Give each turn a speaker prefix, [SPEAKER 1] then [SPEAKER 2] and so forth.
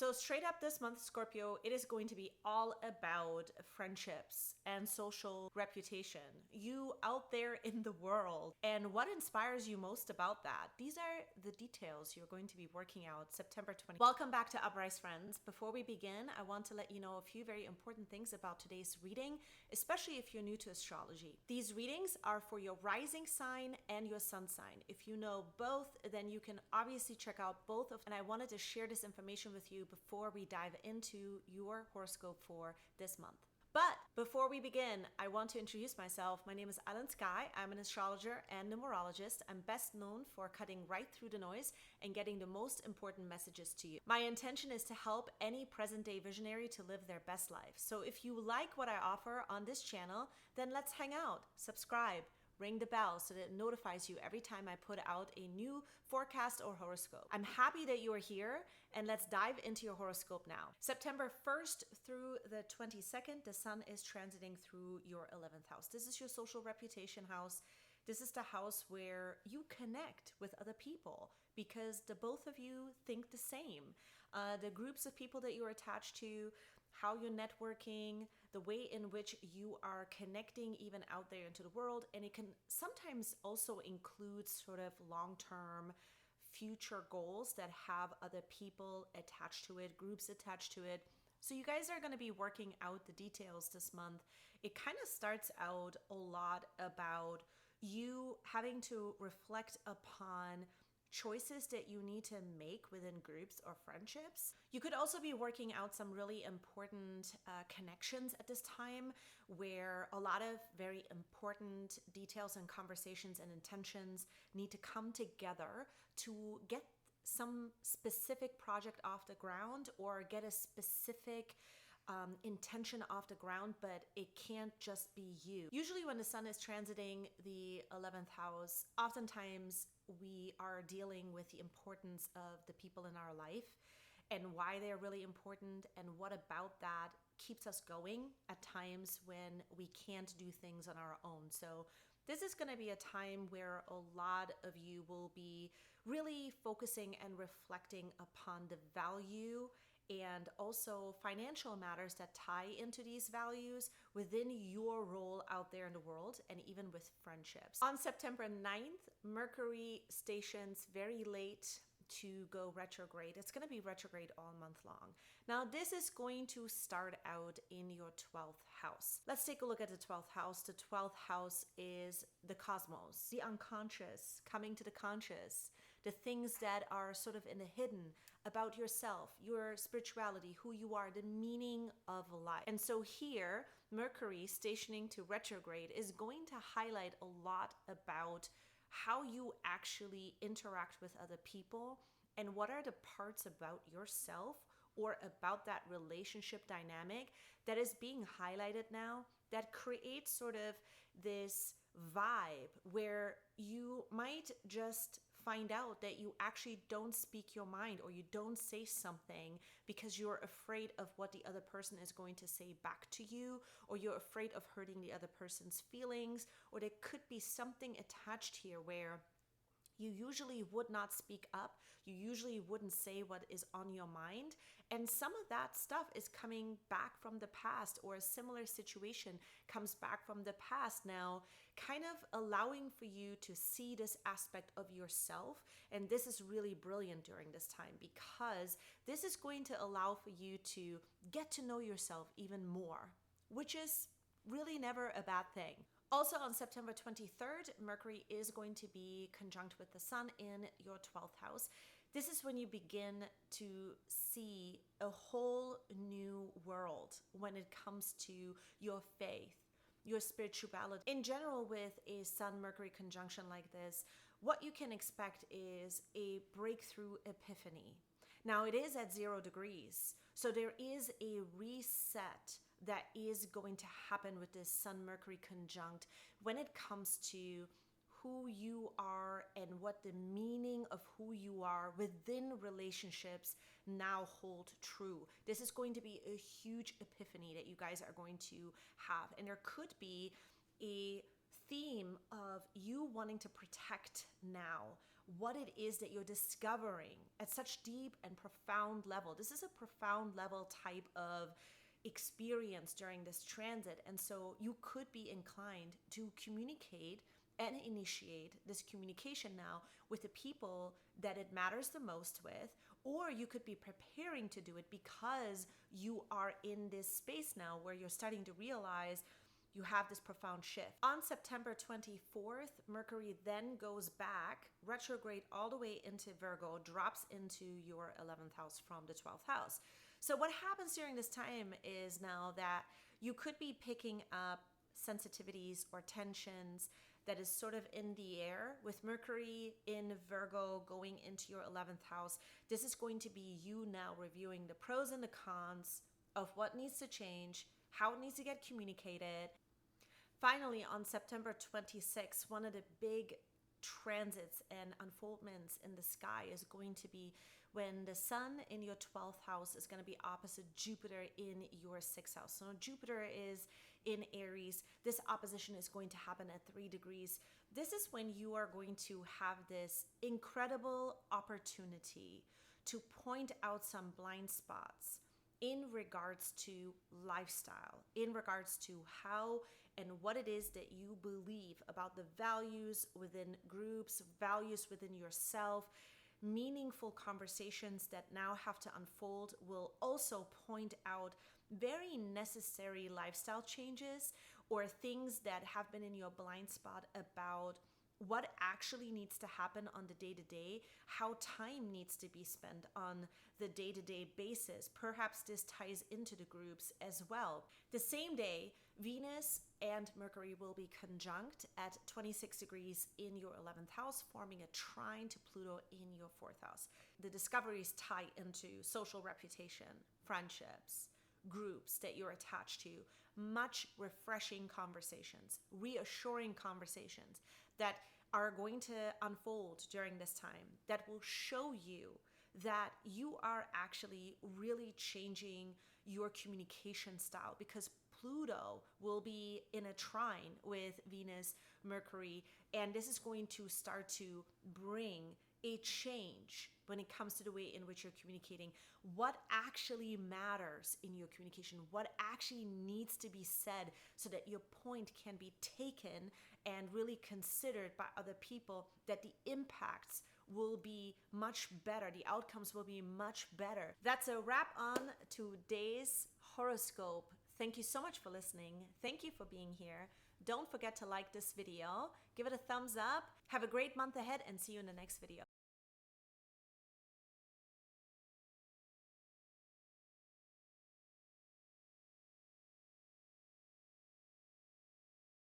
[SPEAKER 1] So straight up this month, Scorpio, it is going to be all about friendships and social reputation. You out there in the world and what inspires you most about that. These are the details you're going to be working out September 20th. Welcome back to Uprise friends. Before we begin, I want to let you know a few very important things about today's reading, especially if you're new to astrology. These readings are for your rising sign and your sun sign. If you know both, then you can obviously check out both of them. And I wanted to share this information with you before we dive into your horoscope for this month. But before we begin, I want to introduce myself. My name is Aylin Sky. I'm an astrologer and numerologist. I'm best known for cutting right through the noise and getting the most important messages to you. My intention is to help any present-day visionary to live their best life. So if you like what I offer on this channel, then let's hang out, subscribe, ring the bell so that it notifies you every time I put out a new forecast or horoscope. I'm happy that you are here, and let's dive into your horoscope now. September 1st through the 22nd, the sun is transiting through your 11th house. This is your social reputation house. This is the house where you connect with other people because the both of you think the same. The groups of people that you're attached to, how you're networking, the way in which you are connecting even out there into the world. And it can sometimes also include sort of long-term future goals that have other people attached to it, groups attached to it. So you guys are going to be working out the details this month. It kind of starts out a lot about you having to reflect upon choices that you need to make within groups or friendships. You could also be working out some really important connections at this time where a lot of very important details and conversations and intentions need to come together to get some specific project off the ground or get a specific intention off the ground, but it can't just be you. Usually when the sun is transiting the 11th house, oftentimes we are dealing with the importance of the people in our life and why they're really important and what about that keeps us going at times when we can't do things on our own. So this is going to be a time where a lot of you will be really focusing and reflecting upon the value and also financial matters that tie into these values within your role out there in the world and even with friendships. On September 9th, Mercury stations very late to go retrograde. It's going to be retrograde all month long. Now, this is going to start out in your 12th house. Let's take a look at the 12th house. The 12th house is the cosmos, the unconscious, coming to the conscious, the things that are sort of in the hidden about yourself, your spirituality, who you are, the meaning of life. And so here, Mercury stationing to retrograde is going to highlight a lot about how you actually interact with other people and what are the parts about yourself or about that relationship dynamic that is being highlighted now that creates sort of this vibe where you might just find out that you actually don't speak your mind or you don't say something because you're afraid of what the other person is going to say back to you, or you're afraid of hurting the other person's feelings, or there could be something attached here where you usually would not speak up. You usually wouldn't say what is on your mind. And some of that stuff is coming back from the past, or a similar situation comes back from the past now, kind of allowing for you to see this aspect of yourself. And this is really brilliant during this time because this is going to allow for you to get to know yourself even more, which is really never a bad thing. Also on September 23rd, Mercury is going to be conjunct with the sun in your 12th house. This is when you begin to see a whole new world when it comes to your faith, your spirituality. In general, with a Sun-Mercury conjunction like this, what you can expect is a breakthrough epiphany. Now, it is at 0 degrees, so there is a reset that is going to happen with this Sun-Mercury conjunct when it comes to who you are and what the meaning of who you are within relationships now hold true. This is going to be a huge epiphany that you guys are going to have. And there could be a theme of you wanting to protect now what it is that you're discovering at such deep and profound level. This is a profound level type of experience during this transit. And so you could be inclined to communicate and initiate this communication now with the people that it matters the most with, or you could be preparing to do it because you are in this space now where you're starting to realize you have this profound shift. On September 24th, Mercury then goes back, retrograde all the way into Virgo, drops into your 11th house from the 12th house. So what happens during this time is now that you could be picking up sensitivities or tensions that is sort of in the air with Mercury in Virgo going into your 11th house. This is going to be you now reviewing the pros and the cons of what needs to change, how it needs to get communicated. Finally, on September 26th, one of the big transits and unfoldments in the sky is going to be when the sun in your 12th house is going to be opposite Jupiter in your 6th house. So Jupiter is in Aries. This opposition is going to happen at 3 degrees. This is when you are going to have this incredible opportunity to point out some blind spots in regards to lifestyle, in regards to how and what it is that you believe about the values within groups, values within yourself. Meaningful conversations that now have to unfold will also point out very necessary lifestyle changes or things that have been in your blind spot about what actually needs to happen on the day-to-day, how time needs to be spent on the day-to-day basis. Perhaps this ties into the groups as well. The same day, Venus and Mercury will be conjunct at 26 degrees in your 11th house, forming a trine to Pluto in your 4th house. The discoveries tie into social reputation, friendships, groups that you're attached to, much refreshing conversations, reassuring conversations that are going to unfold during this time that will show you that you are actually really changing your communication style, because Pluto will be in a trine with Venus, Mercury, and this is going to start to bring a change when it comes to the way in which you're communicating, what actually matters in your communication, what actually needs to be said so that your point can be taken and really considered by other people, that the impacts will be much better, the outcomes will be much better. That's a wrap on today's horoscope. Thank you so much for listening. Thank you for being here. Don't forget to like this video, give it a thumbs up. Have a great month ahead and see you in the next video.